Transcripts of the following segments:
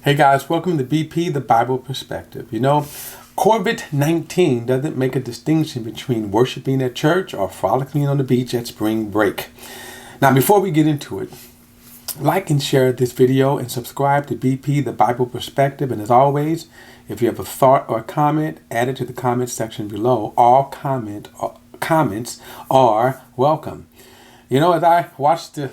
Hey guys, welcome to BP, the Bible Perspective. COVID-19 doesn't make a distinction between worshiping at church or frolicking on the beach at spring break. Now, before we get into it, like and share this video and subscribe to BP, the Bible Perspective. And as always, if you have a thought or a comment, add it to the comment section below. All comments are welcome. As I watched the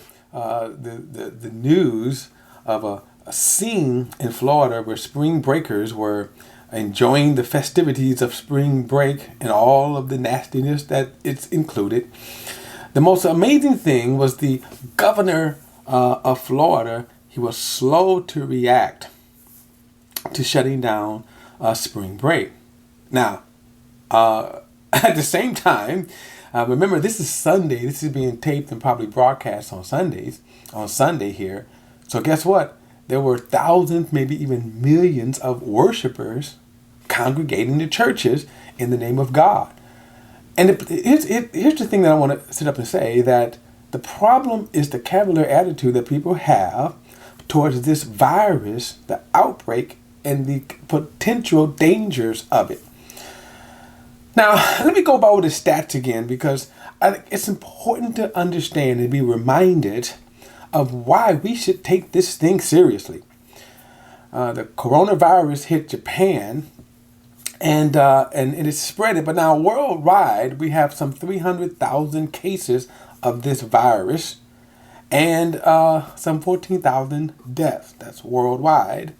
news of a scene in Florida where spring breakers were enjoying the festivities of spring break and all of the nastiness that it's included. The most amazing thing was the governor of Florida. He was slow to react to shutting down spring break. Now, at the same time, remember, this is Sunday. This is being taped and probably broadcast on Sunday here. So guess what? There were thousands, maybe even millions of worshipers congregating to churches in the name of God. And here's the thing that I want to sit up and say, that the problem is the cavalier attitude that people have towards this virus, the outbreak, and the potential dangers of it. Now, let me go over the stats again, because I think it's important to understand and be reminded of why we should take this thing seriously. The coronavirus hit Japan, and it is spreading. But now worldwide, we have some 300,000 cases of this virus, and some 14,000 deaths. That's worldwide.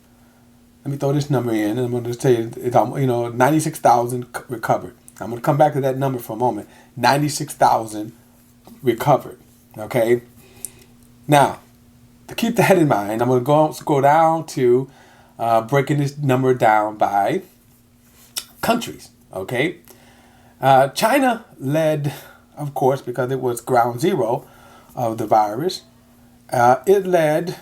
Let me throw this number in, and I'm going to say it's 96,000 recovered. I'm going to come back to that number for a moment. 96,000 recovered. Okay. Now, to keep that in mind, I'm going to go down to breaking this number down by countries. Okay. China led, of course, because it was ground zero of the virus. It led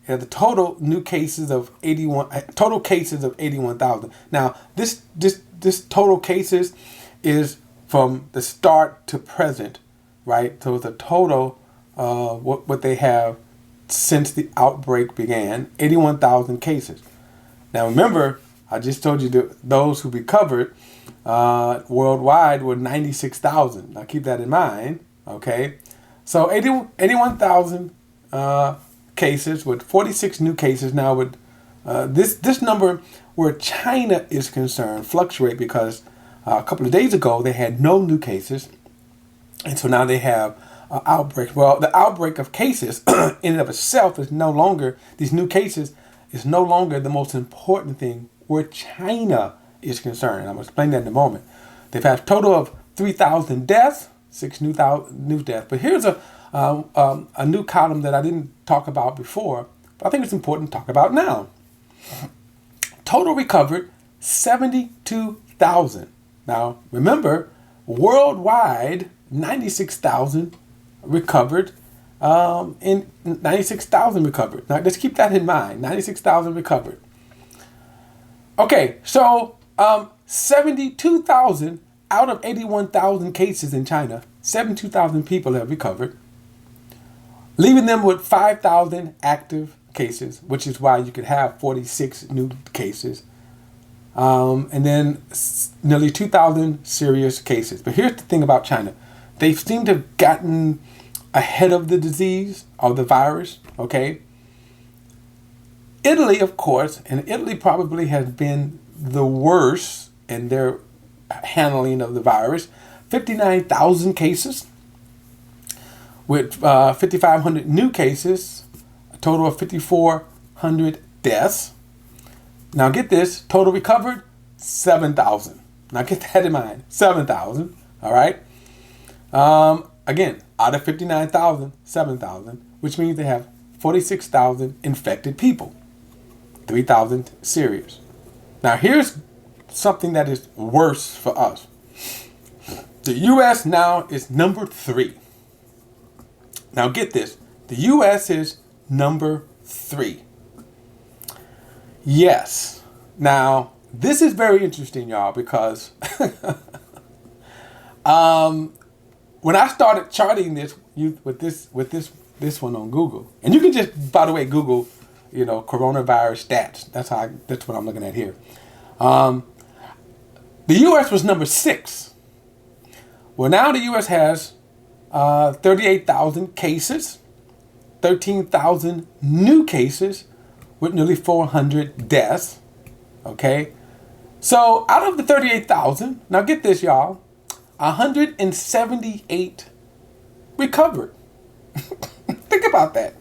the total new cases of 81,000. Now, this total cases is from the start to present, right? So it's a total what they have since the outbreak began, 81,000 cases. Now, remember, I just told you that those who recovered worldwide were 96,000. Now, keep that in mind, okay? So 81,000 cases with 46 new cases. Now, with this number where China is concerned fluctuate, because a couple of days ago they had no new cases, and so now they have outbreaks. Well, the outbreak of cases in and of itself is no longer, these new cases is no longer the most important thing where China is concerned. I'm going to explain that in a moment. They've had a total of 3,000 deaths, 6 new deaths. But here's a new column that I didn't talk about before, but I think it's important to talk about now. Total recovered, 72,000. Now, remember, worldwide, 96,000 recovered, in 96,000 recovered. Now, let's keep that in mind, 96,000 recovered. Okay, so 72,000 out of 81,000 cases in China, 72,000 people have recovered, leaving them with 5,000 active cases, which is why you could have 46 new cases, and then nearly 2,000 serious cases. But here's the thing about China. They seem to have gotten ahead of the disease, of the virus, okay? Italy, of course, and Italy probably has been the worst in their handling of the virus. 59,000 cases with 5,500 new cases, a total of 5,400 deaths. Now get this, total recovered, 7,000. Now get that in mind, 7,000, all right? Again, out of 59,000, 7,000, which means they have 46,000 infected people, 3,000 serious. Now here's something that is worse for us. The U.S. now is number 3. Now get this, the U.S. is number 3. Yes. Now, this is very interesting, y'all, because when I started charting this with this this one on Google. And you can just, by the way, Google, coronavirus stats. That's what I'm looking at here. The U.S. was number 6. Well, now the U.S. has 38,000 cases, 13,000 new cases, with nearly 400 deaths. Okay, so out of the 38,000, now get this, y'all, 178 recovered. Think about that.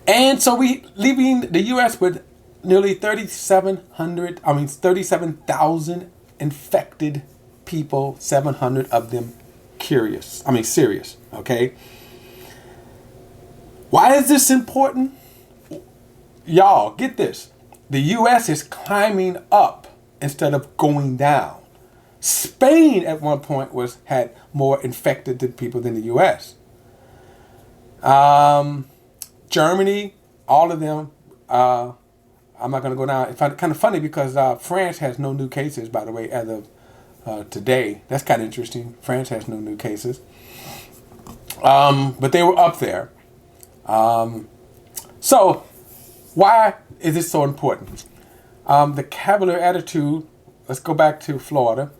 And so we leaving the U.S. with nearly 37,000 infected people, 700 of them serious. Okay. Why is this important? Y'all, get this. The U.S. is climbing up instead of going down. Spain at one point had more infected people than the U.S. Germany, all of them. I'm not going to go down. It's kind of funny because France has no new cases, by the way, as of today. That's kind of interesting. France has no new cases. But they were up there. So why is this so important? The cavalier attitude, let's go back to Florida.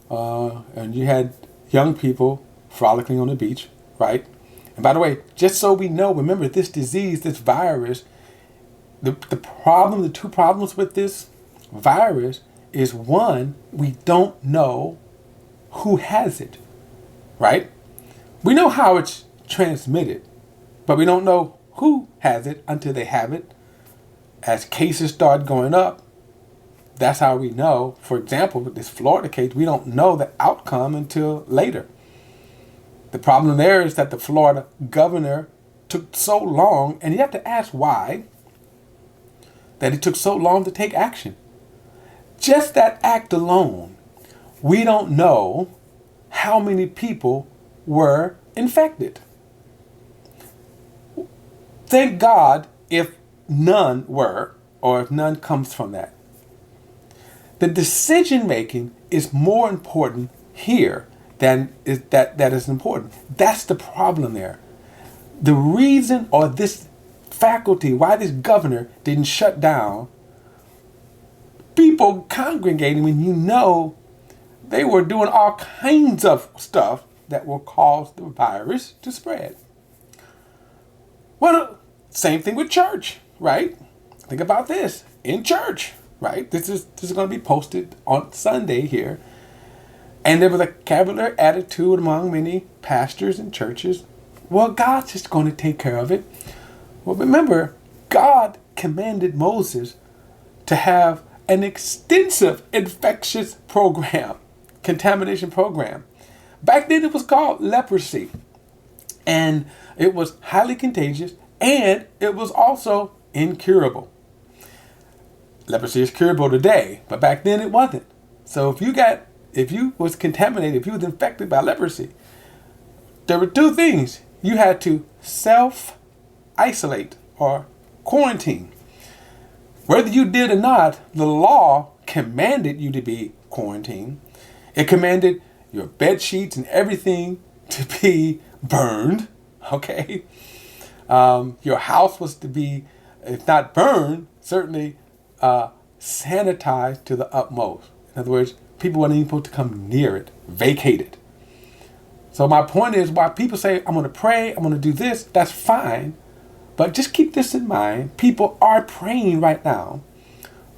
And you had young people frolicking on the beach, right? And by the way, just so we know, remember this disease, this virus, the two problems with this virus is, one, we don't know who has it, right? We know how it's transmitted, but we don't know who has it until they have it. As cases start going up, that's how we know. For example, with this Florida case, we don't know the outcome until later. The problem there is that the Florida governor took so long, and you have to ask why, that it took so long to take action. Just that act alone, we don't know how many people were infected. Thank God if none were, or if none comes from that. The decision making is more important here than that is important. That's the problem there. The reason, or this faculty, why this governor didn't shut down people congregating when you know they were doing all kinds of stuff that will cause the virus to spread. Well, same thing with church, right? Think about this. In church, right? This is going to be posted on Sunday here. And there was a cavalier attitude among many pastors and churches. Well, God's just going to take care of it. Well, remember, God commanded Moses to have an extensive infectious program, contamination program. Back then it was called leprosy. And it was highly contagious, and it was also incurable. Leprosy is curable today, but back then it wasn't. So if you was contaminated, if you was infected by leprosy, there were two things. You had to self-isolate or quarantine. Whether you did or not, the law commanded you to be quarantined. It commanded your bed sheets and everything to be burned, okay? Your house was to be, if not burned, certainly sanitized to the utmost. In other words, people weren't even supposed to come near it, vacated. So my point is, why people say, I'm going to pray, I'm going to do this, that's fine. But just keep this in mind. People are praying right now.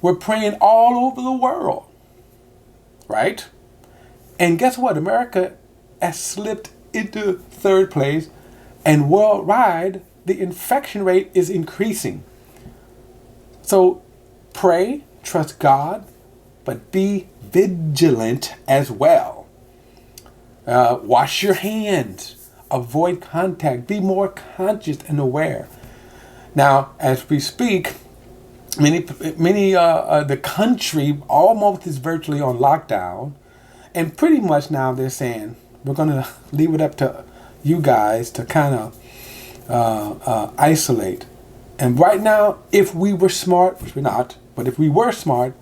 We're praying all over the world, right? And guess what? America has slipped into third place, and worldwide, the infection rate is increasing. So pray, trust God, but be vigilant as well. Wash your hands, avoid contact, be more conscious and aware. Now, as we speak, the country almost is virtually on lockdown, and pretty much now they're saying we're going to leave it up to you guys to kind of isolate. And right now, if we were smart, which we're not, but if we were smart,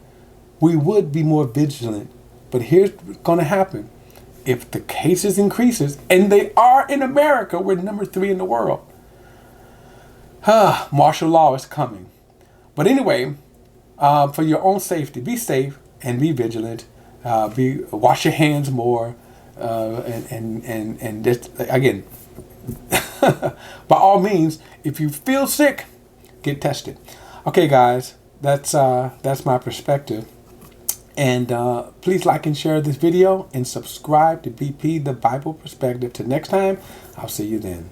we would be more vigilant. But here's what's going to happen. if the cases increases, and they are in America, we're number 3 in the world. Martial law is coming. But anyway, for your own safety, be safe and be vigilant. Wash your hands more, and just, again, by all means, if you feel sick, get tested. Okay, guys, that's my perspective. And please like and share this video and subscribe to BP The Bible Perspective. Till next time, I'll see you then.